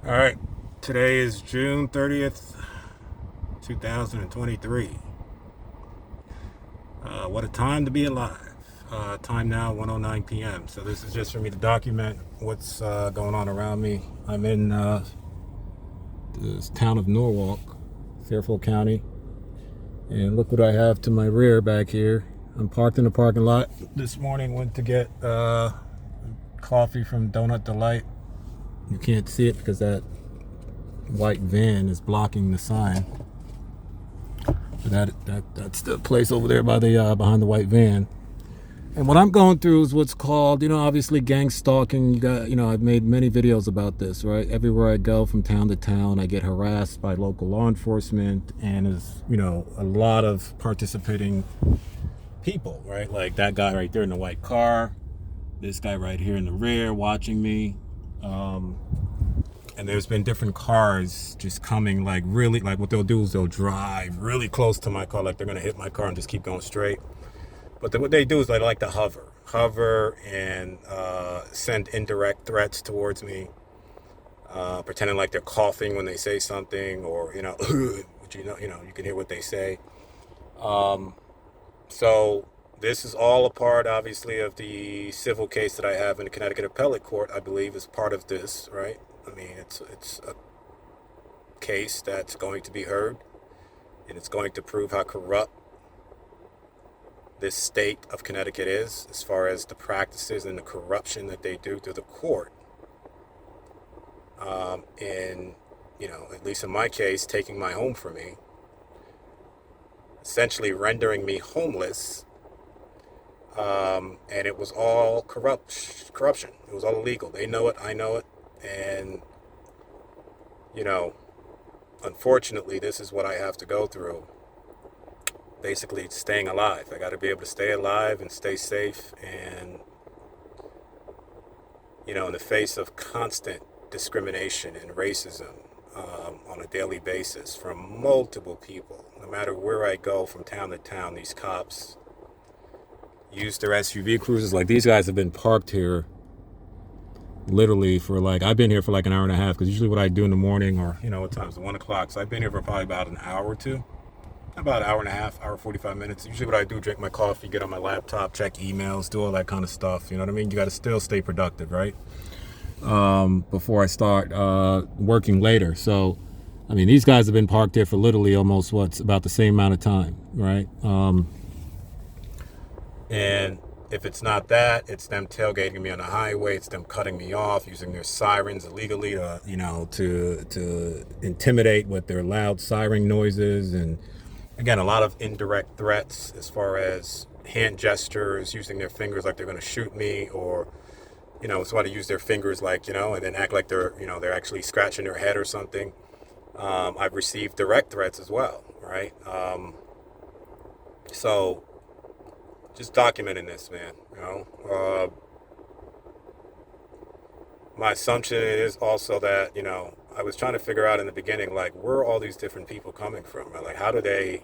All right, today is June 30th, 2023. What a time to be alive. Time now, 1:09 p.m. So this is just for me to document what's going on around me. I'm in the town of Norwalk, Fairfield County. And look what I have to my rear back here. I'm parked in the parking lot. This morning went to get coffee from Donut Delight. You can't see it because that white van is blocking the sign. That's the place over there by the behind the white van. And what I'm going through is what's called, obviously gang stalking. I've made many videos about this, right? Everywhere I go from town to town, I get harassed by local law enforcement, and there's, a lot of participating people, right? Like that guy right there in the white car, this guy right here in the rear watching me. And there's been different cars just coming, like really, like what they'll do is they'll drive really close to my car, like they're gonna hit my car and just keep going straight. But what they do is they like to hover and send indirect threats towards me, pretending like they're coughing when they say something, or but you can hear what they say. So this is all a part, obviously, of the civil case that I have in the Connecticut Appellate Court. I believe is part of this, right? I mean, it's a case that's going to be heard, and it's going to prove how corrupt this state of Connecticut is as far as the practices and the corruption that they do through the court. And, at least in my case, taking my home from me, essentially rendering me homeless. And it was all corruption. It was all illegal. They know it. I know it. And, unfortunately, this is what I have to go through. Basically, staying alive. I got to be able to stay alive and stay safe. And, in the face of constant discrimination and racism on a daily basis from multiple people, no matter where I go from town to town, these cops use their SUV cruisers. Like, these guys have been parked here literally for I've been here for an hour and a half, because usually what I do in the morning, or what time is it, 1 o'clock, so I've been here for probably about an hour or two, about an hour and a half, hour 45 minutes. Usually what I do, drink my coffee, get on my laptop, check emails, do all that kind of stuff. You know what I mean? You got to still stay productive, right? Before I start working later. So I mean, these guys have been parked here for literally almost about the same amount of time, right? And if it's not that, it's them tailgating me on the highway. It's them cutting me off, using their sirens illegally to intimidate with their loud siren noises. And again, a lot of indirect threats as far as hand gestures, using their fingers like they're going to shoot me, or somebody use their fingers and then act like they're actually scratching their head or something. I've received direct threats as well, right? So just documenting this, man. My assumption is also that I was trying to figure out in the beginning, where are all these different people coming from? Right? How do they?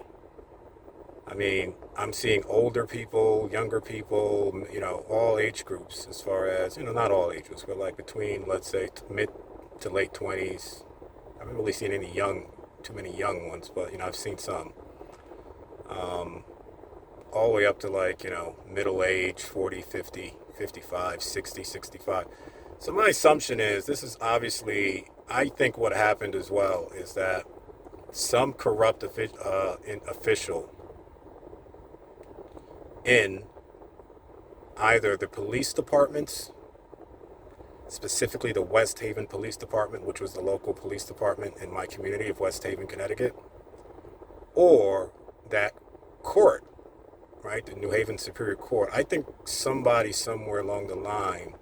I mean, I'm seeing older people, younger people, all age groups, as far as not all age groups, but between, let's say, mid to late 20s. I haven't really seen too many young ones, but I've seen some. All the way up to middle age, 40, 50, 55, 60, 65. So my assumption is this is obviously, I think what happened as well is that some corrupt official in either the police departments, specifically the West Haven Police Department, which was the local police department in my community of West Haven, Connecticut, or that court, right, the New Haven Superior Court. I think somebody somewhere along the line,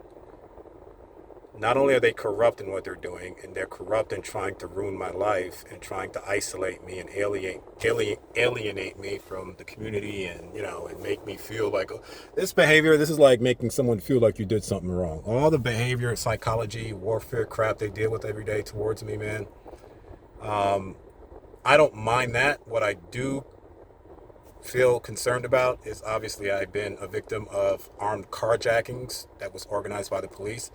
not only are they corrupt in what they're doing, and they're corrupt in trying to ruin my life and trying to isolate me and alienate me from the community, and and make me feel like, oh, this is like making someone feel like you did something wrong. All the behavior, psychology, warfare crap they deal with every day towards me, man. I don't mind that. What I do feel concerned about is, obviously, I've been a victim of armed carjackings that was organized by the police.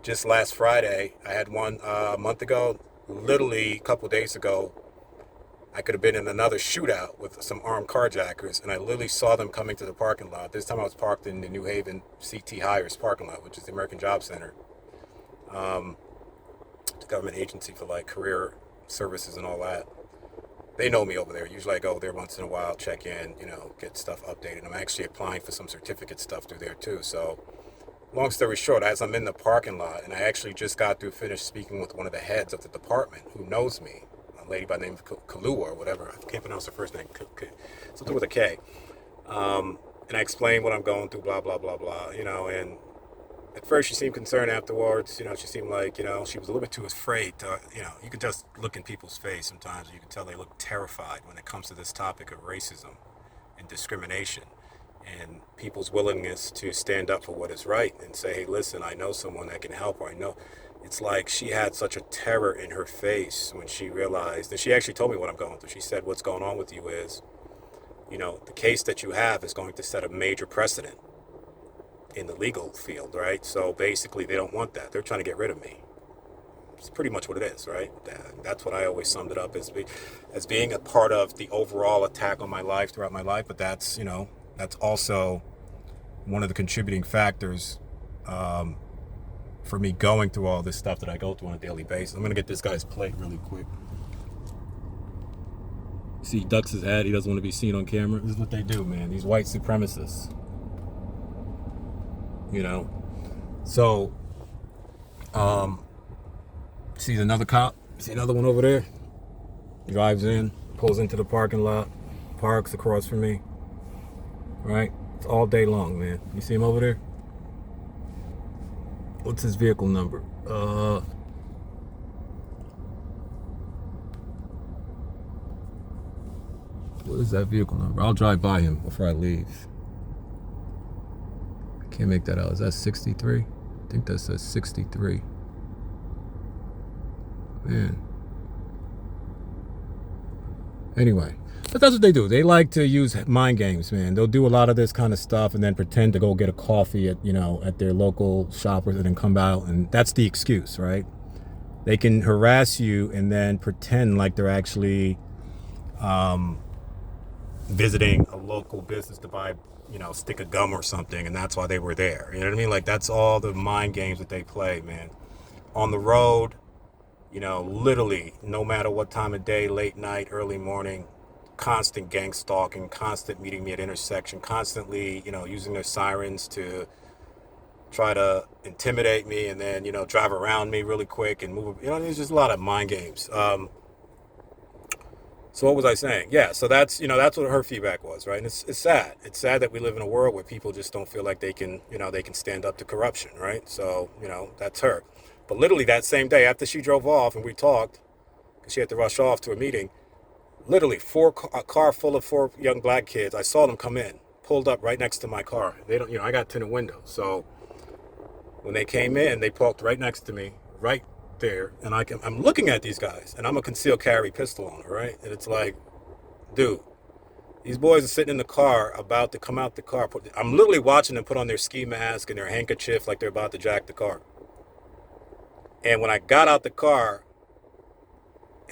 just last Friday, I had one a month ago. Literally a couple days ago, I could have been in another shootout with some armed carjackers, and I literally saw them coming to the parking lot. This time I was parked in the New Haven CT Hires parking lot, which is the American Job Center. It's a government agency for like career services and all that. They know me over there. Usually I go there once in a while, check in, get stuff updated. I'm actually applying for some certificate stuff through there too. So long story short, as I'm in the parking lot, and I actually just got through finished speaking with one of the heads of the department who knows me, a lady by the name of Kalua or whatever. I can't pronounce her first name. Something with a K. And I explained what I'm going through, blah, blah, blah, blah, and at first she seemed concerned. Afterwards, she seemed like, she was a little bit too afraid to, you could just look in people's face sometimes. You can tell they look terrified when it comes to this topic of racism and discrimination and people's willingness to stand up for what is right and say, hey, listen, I know someone that can help, or I know. It's like she had such a terror in her face when she realized, and she actually told me what I'm going through. She said, what's going on with you is, the case that you have is going to set a major precedent in the legal field, right? So basically they don't want that. They're trying to get rid of me. It's pretty much what it is, right? That's what I always summed it up as being a part of the overall attack on my life throughout my life. But that's, that's also one of the contributing factors for me going through all this stuff that I go through on a daily basis. I'm going to get this guy's plate really quick. See, he ducks his head. He doesn't want to be seen on camera. This is what they do, man. These white supremacists. So, see another cop? See another one over there? Drives in, pulls into the parking lot, parks across from me. Right? It's all day long, man. You see him over there? What's his vehicle number? What is that vehicle number? I'll drive by him before I leave. Can't make that out. Is that 63? I think that says 63. Man. Anyway, but that's what they do. They like to use mind games, man. They'll do a lot of this kind of stuff and then pretend to go get a coffee at, at their local shoppers and then come out, and that's the excuse, right? They can harass you and then pretend like they're actually visiting a local business to buy stick of gum or something, and that's why they were there. You know what I mean? Like, that's all the mind games that they play, man. On the road, literally, no matter what time of day, late night, early morning, constant gang stalking, constant meeting me at intersection, constantly, using their sirens to try to intimidate me and then, drive around me really quick and move. There's just a lot of mind games. So what was I saying? Yeah, so that's what her feedback was, right? And it's sad. It's sad that we live in a world where people just don't feel like they can stand up to corruption, right? So, that's her. But literally that same day after she drove off and we talked, because she had to rush off to a meeting, literally a car full of 4 young black kids, I saw them come in, pulled up right next to my car. They don't, I got tinted windows. So when they came in, they parked right next to me, right there, and I'm looking at these guys, and I'm a concealed carry pistol owner, right? And it's like, dude, these boys are sitting in the car about to come out the car. I'm literally watching them put on their ski mask and their handkerchief like they're about to jack the car. And when I got out the car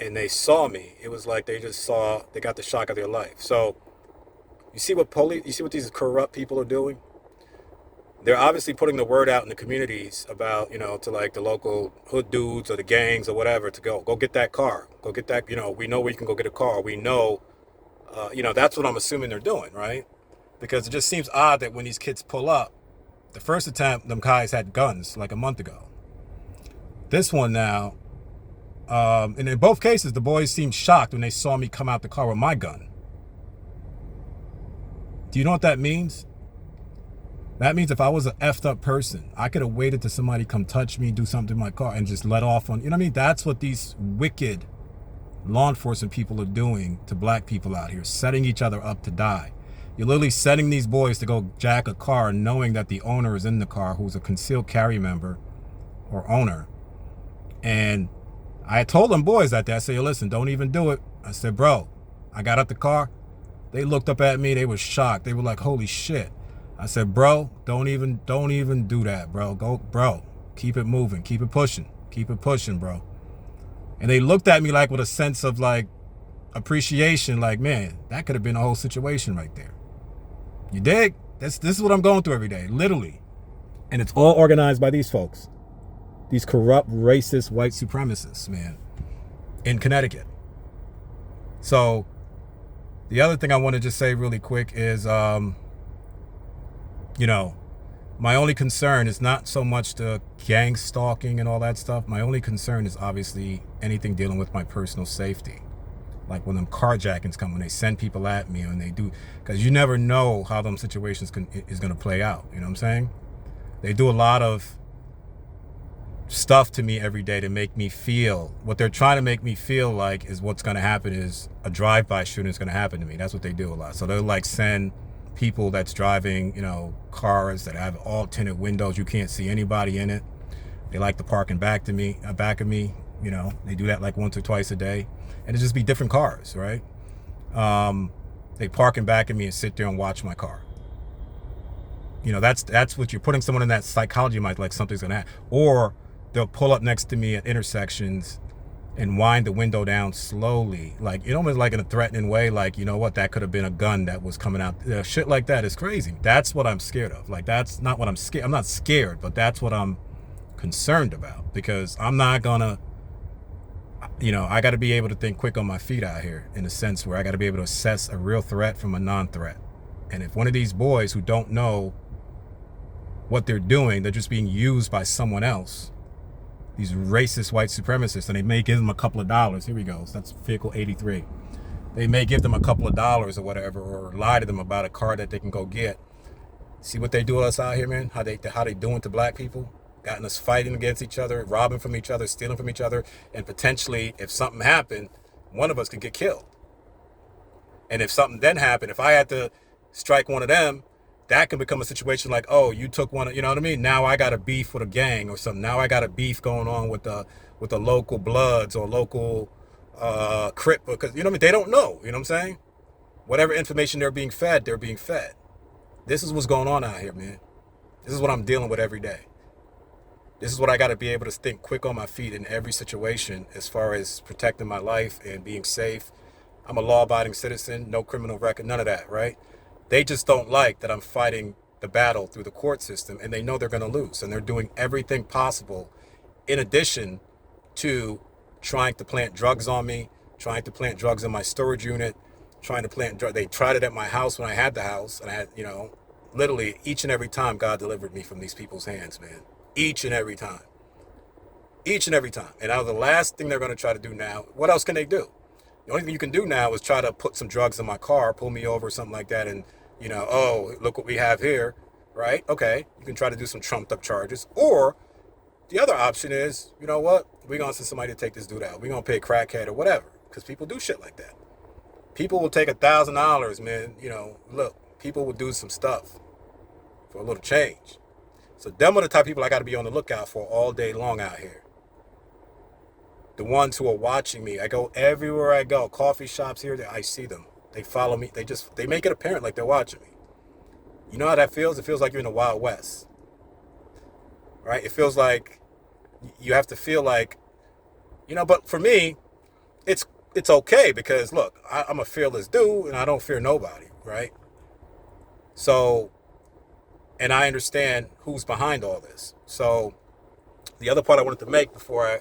and they saw me, it was like they got the shock of their life. So you see what these corrupt people are doing? They're obviously putting the word out in the communities about, to like the local hood dudes or the gangs or whatever to go get that car. Go get that, we know where you can go get a car. We know, that's what I'm assuming they're doing, right? Because it just seems odd that when these kids pull up, the first attempt, them guys had guns like a month ago. This one now, and in both cases, the boys seemed shocked when they saw me come out the car with my gun. Do you know what that means? That means if I was an effed up person, I could have waited till somebody come touch me, do something to my car, and just let off on, That's what these wicked law enforcement people are doing to black people out here, setting each other up to die. You're literally setting these boys to go jack a car knowing that the owner is in the car, who's a concealed carry member or owner. And I told them boys that day, I said, listen, don't even do it. I said, bro, I got out the car. They looked up at me. They were shocked. They were like, holy shit. I said, bro, don't even do that, bro. Bro, Keep it moving. Keep it pushing. Keep it pushing, bro. And they looked at me like with a sense of like appreciation, like, man, that could have been a whole situation right there. You dig? This is what I'm going through every day, literally. And it's all organized by these folks. These corrupt, racist, white supremacists, man, in Connecticut. So the other thing I want to just say really quick is, you know, my only concern is not so much the gang stalking and all that stuff. My only concern is obviously anything dealing with my personal safety. Like when them carjackings come, when they send people at me and they do, because you never know how them situations is going to play out. You know what I'm saying? They do a lot of stuff to me every day to make me feel, what they're trying to make me feel like is what's going to happen is a drive-by shooting is going to happen to me. That's what they do a lot. So they'll like send people that's driving, you know, cars that have all tinted windows. You can't see anybody in it. They like to park in back of me. You know, they do that like once or twice a day. And it just be different cars, right? They park in back of me and sit there and watch my car. You know, that's what you're putting someone in that psychology mind, like something's gonna happen. Or they'll pull up next to me at intersections and wind the window down slowly, like, you know, almost like in a threatening way, like, you know what, that could have been a gun that was coming out. Shit like that is crazy. That's what I'm scared of. Like, that's not what I'm scared. I'm not scared, but that's what I'm concerned about, because I'm not gonna, you know, I got to be able to think quick on my feet out here, in a sense where I got to be able to assess a real threat from a non-threat. And if one of these boys who don't know what they're doing, they're just being used by someone else, these racist white supremacists, and they may give them a couple of dollars. Here we go. So that's vehicle 83. They may give them a couple of dollars or whatever, or lie to them about a car that they can go get. See what they do to us out here, man? How they doing to black people? Gotten us fighting against each other, robbing from each other, stealing from each other, and potentially, if something happened, one of us could get killed. And if something then happened, if I had to strike one of them, that can become a situation like, oh, you took one, you know what I mean? Now I got a beef with a gang or something. Now I got a beef going on with the local Bloods or local Crip, because, you know what I mean? They don't know, you know what I'm saying? Whatever information they're being fed, they're being fed. This is what's going on out here, man. This is what I'm dealing with every day. This is what I got to be able to think quick on my feet in every situation, as far as protecting my life and being safe. I'm a law-abiding citizen, no criminal record, none of that, right? They just don't like that I'm fighting the battle through the court system, and they know they're going to lose. And they're doing everything possible, in addition to trying to plant drugs on me, trying to plant drugs in my storage unit, trying to plant drugs. They tried it at my house when I had the house, and I had, you know, literally each and every time God delivered me from these people's hands, man. Each and every time. Each and every time. And now the last thing they're going to try to do now, what else can they do? The only thing you can do now is try to put some drugs in my car, pull me over or something like that, and, you know, oh, look what we have here, right? Okay, you can try to do some trumped up charges. Or the other option is, you know what? We're going to send somebody to take this dude out. We're going to pay a crackhead or whatever, because people do shit like that. People will take $1,000, man. You know, look, people will do some stuff for a little change. So them are the type of people I got to be on the lookout for all day long out here. The ones who are watching me. I go everywhere I go. Coffee shops here, I see them. They follow me. They make it apparent like they're watching me. You know how that feels? It feels like you're in the Wild West. Right? It feels like you have to feel like, you know, but for me, it's okay, because look, I'm a fearless dude and I don't fear nobody, right? So, and I understand who's behind all this. So the other part I wanted to make before I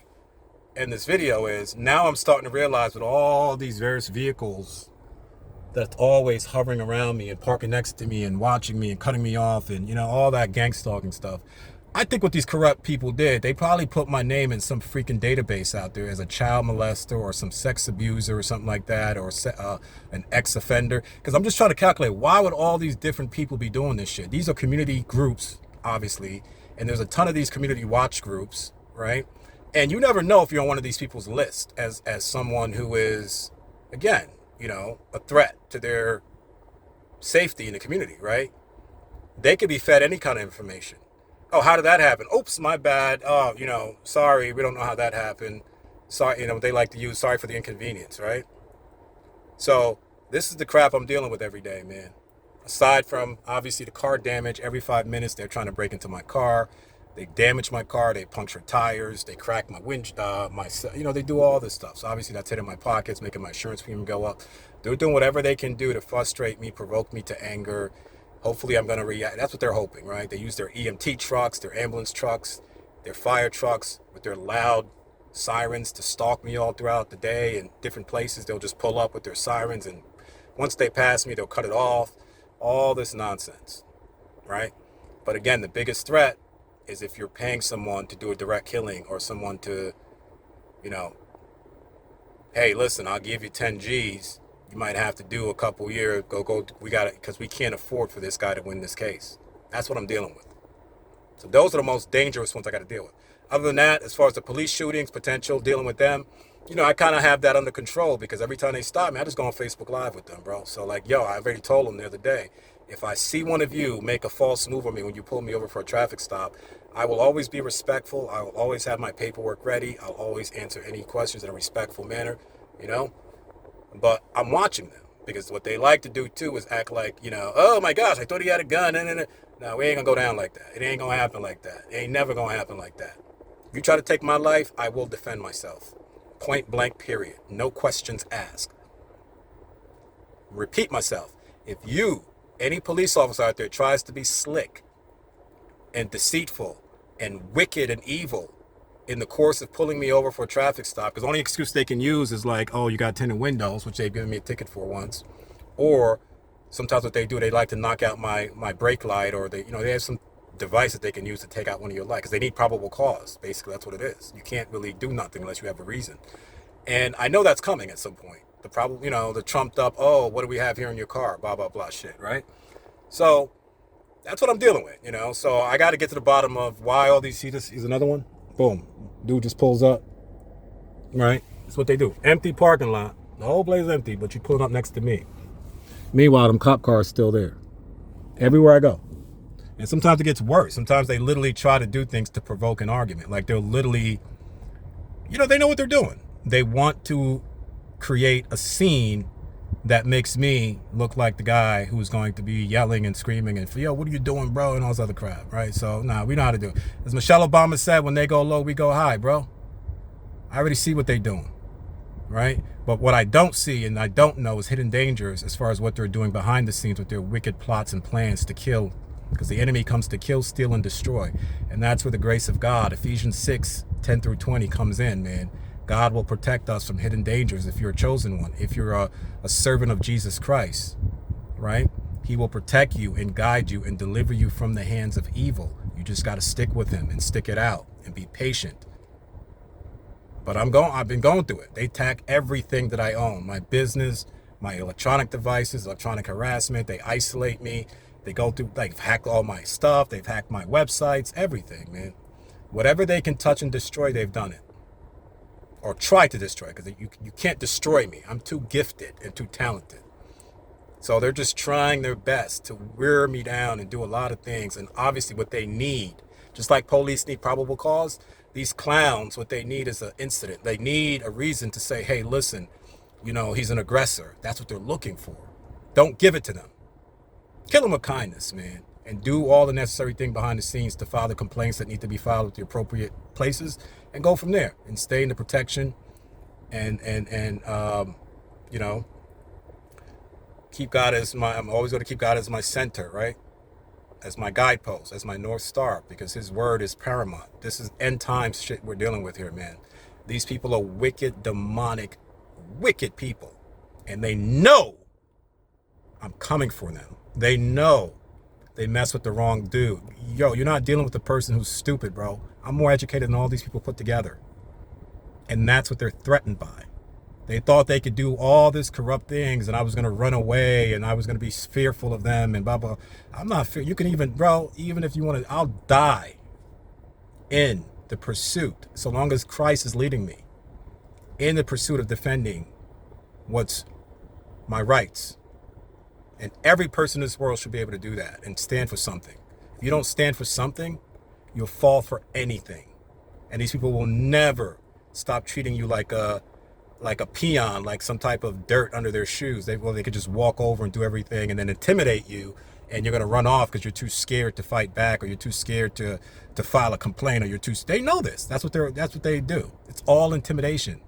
end this video is, now I'm starting to realize with all these various vehicles that's always hovering around me and parking next to me and watching me and cutting me off and, you know, all that gang stalking stuff. I think what these corrupt people did, they probably put my name in some freaking database out there as a child molester or some sex abuser or something like that, or an ex-offender. Because I'm just trying to calculate, why would all these different people be doing this shit? These are community groups, obviously, and there's a ton of these community watch groups, right? And you never know if you're on one of these people's list as someone who is, again, you know, a threat to their safety in the community, right? They could be fed any kind of information. Oh, how did that happen? Oops, my bad. Oh, you know, sorry, we don't know how that happened. Sorry, you know, they like to use sorry for the inconvenience, right? So this is the crap I'm dealing with every day, man. Aside from, obviously, the car damage, every 5 minutes they're trying to break into my car. They damage my car. They puncture tires. They crack my they do all this stuff. So obviously that's hitting my pockets, making my insurance premium go up. They're doing whatever they can do to frustrate me, provoke me to anger. Hopefully I'm going to react. That's what they're hoping, right? They use their EMT trucks, their ambulance trucks, their fire trucks with their loud sirens to stalk me all throughout the day in different places. They'll just pull up with their sirens, and once they pass me, they'll cut it off. All this nonsense, right? But again, the biggest threat is if you're paying someone to do a direct killing, or someone to, you know, hey, listen, I'll give you 10 G's. You might have to do a couple years. We got it, because we can't afford for this guy to win this case. That's what I'm dealing with. So those are the most dangerous ones I got to deal with. Other than that, as far as the police shootings, potential, dealing with them, I kind of have that under control, because every time they stop me, I just go on Facebook Live with them, bro. So like, I already told them the other day, if I see one of you make a false move on me when you pull me over for a traffic stop, I will always be respectful. I will always have my paperwork ready. I'll always answer any questions in a respectful manner, But I'm watching them, because what they like to do too is act like, oh my gosh, I thought he had a gun. No, we ain't gonna go down like that. It ain't gonna happen like that. It ain't never gonna happen like that. If you try to take my life, I will defend myself. Point blank, period. No questions asked. Repeat myself. If any police officer out there, tries to be slick and deceitful and wicked and evil in the course of pulling me over for a traffic stop, because the only excuse they can use is like, oh, you got tinted windows, which they've given me a ticket for once, or sometimes what they do, they like to knock out my brake light, or they have some device that they can use to take out one of your lights, because they need probable cause. Basically, that's what it is. You can't really do nothing unless you have a reason. And I know that's coming at some point. The trumped up, oh, what do we have here in your car? Blah, blah, blah shit, right? So that's what I'm dealing with, So I got to get to the bottom of why all these, see this, here's another one. Boom. Dude just pulls up, right? That's what they do. Empty parking lot. The whole place is empty, but you pulling up next to me. Meanwhile, them cop cars still there. Everywhere I go. And sometimes it gets worse. Sometimes they literally try to do things to provoke an argument. Like they'll literally, they know what they're doing. They want to create a scene that makes me look like the guy who's going to be yelling and screaming and, what are you doing, bro? And all this other crap, right? So, we know how to do it. As Michelle Obama said, when they go low, we go high, bro. I already see what they're doing, right? But what I don't see and I don't know is hidden dangers as far as what they're doing behind the scenes with their wicked plots and plans to kill, because the enemy comes to kill, steal, and destroy. And that's where the grace of God, Ephesians 6:10-20 comes in, man. God will protect us from hidden dangers if you're a chosen one, if you're a servant of Jesus Christ, right? He will protect you and guide you and deliver you from the hands of evil. You just got to stick with him and stick it out and be patient. But I've been going through it. They attack everything that I own, my business, my electronic devices, electronic harassment. They isolate me. They go through, like, hack all my stuff. They've hacked my websites, everything, man. Whatever they can touch and destroy, they've done it. Or try to destroy, because you can't destroy me. I'm too gifted and too talented. So they're just trying their best to wear me down and do a lot of things. And obviously what they need, just like police need probable cause, these clowns, what they need is an incident. They need a reason to say, hey, listen, he's an aggressor. That's what they're looking for. Don't give it to them. Kill them with kindness, man. And do all the necessary thing behind the scenes to file the complaints that need to be filed with the appropriate places, and go from there and stay in the protection and keep God as I'm always going to keep God as my center, right? As my guidepost, as my North Star, because his word is paramount. This is end times shit we're dealing with here, man. These people are wicked, demonic, wicked people. And they know I'm coming for them. They know they mess with the wrong dude. You're not dealing with a person who's stupid, bro. I'm more educated than all these people put together. And that's what they're threatened by. They thought they could do all this corrupt things, and I was going to run away, and I was going to be fearful of them, and blah, blah. I'm not fear. You can even, bro, even if you want to, I'll die in the pursuit, so long as Christ is leading me, in the pursuit of defending what's my rights. And every person in this world should be able to do that and stand for something. If you don't stand for something, you'll fall for anything. And these people will never stop treating you like a peon, like some type of dirt under their shoes. They could just walk over and do everything and then intimidate you and you're going to run off because you're too scared to fight back, or you're too scared to file a complaint, or they know this. That's what they do. It's all intimidation.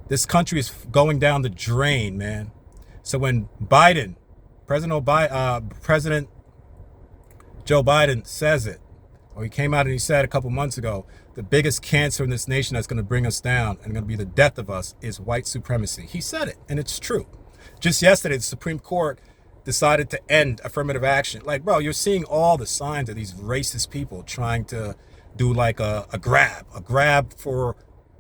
This country is going down the drain, man. So when President Joe Biden says it, or he came out and he said a couple months ago, the biggest cancer in this nation that's going to bring us down and going to be the death of us is white supremacy. He said it, and it's true. Just yesterday, the Supreme Court decided to end affirmative action. Like, bro, you're seeing all the signs of these racist people trying to do like a grab for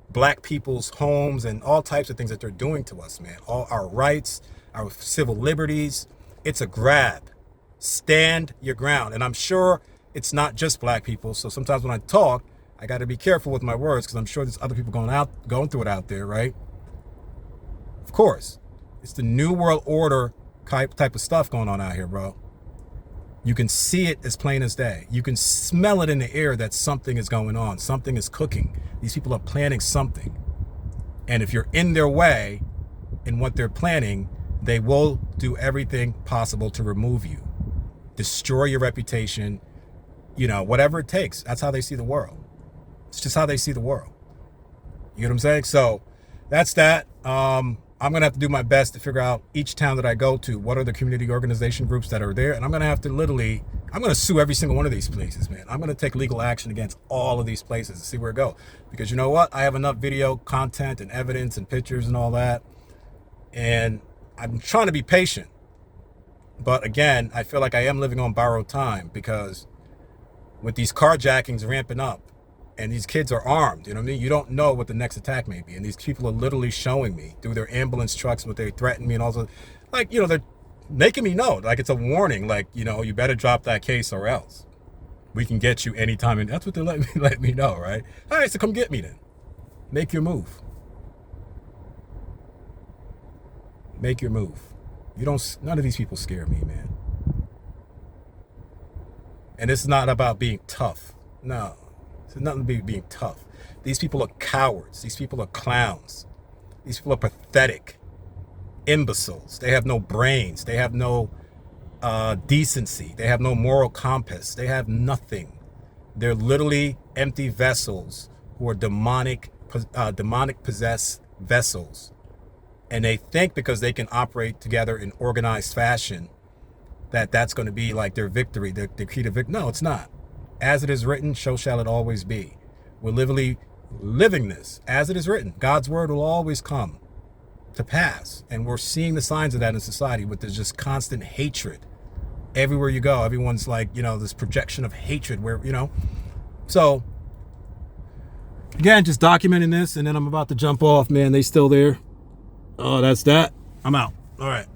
black people's homes and all types of things that they're doing to us, man. All our rights, our civil liberties, it's a grab. Stand your ground. And I'm sure it's not just black people. So sometimes when I talk, I got to be careful with my words, because I'm sure there's other people going through it out there, right? Of course. It's the New World Order type of stuff going on out here, bro. You can see it as plain as day. You can smell it in the air that something is going on. Something is cooking. These people are planning something. And if you're in their way in what they're planning, they will do everything possible to remove you, destroy your reputation, whatever it takes. That's how they see the world. It's just how they see the world. You know what I'm saying? So that's that. I'm going to have to do my best to figure out each town that I go to, what are the community organization groups that are there. And I'm going to have to I'm going to sue every single one of these places, man. I'm going to take legal action against all of these places and see where it goes. Because you know what? I have enough video content and evidence and pictures and all that. And I'm trying to be patient. But again, I feel like I am living on borrowed time, because with these carjackings ramping up, and these kids are armed, you know what I mean? You don't know what the next attack may be. And these people are literally showing me through their ambulance trucks what they threaten me, and also, like, they're making me know, like it's a warning, like, you better drop that case or else we can get you anytime. And that's what they're let me know, right? All right, so come get me then. Make your move. Make your move. None of these people scare me, man. And it's not about being tough. No. It's nothing to be being tough. These people are cowards. These people are clowns. These people are pathetic imbeciles. They have no brains. They have no decency. They have no moral compass. They have nothing. They're literally empty vessels who are demonic possessed vessels. And they think because they can operate together in organized fashion that's going to be like their victory, their key to victory. No, it's not. As it is written, so shall it always be. We're literally living this as it is written. God's word will always come to pass. And we're seeing the signs of that in society, with this just constant hatred. Everywhere you go, everyone's like, this projection of hatred where, So, again, just documenting this, and then I'm about to jump off, man. They still there. Oh, that's that. I'm out. All right.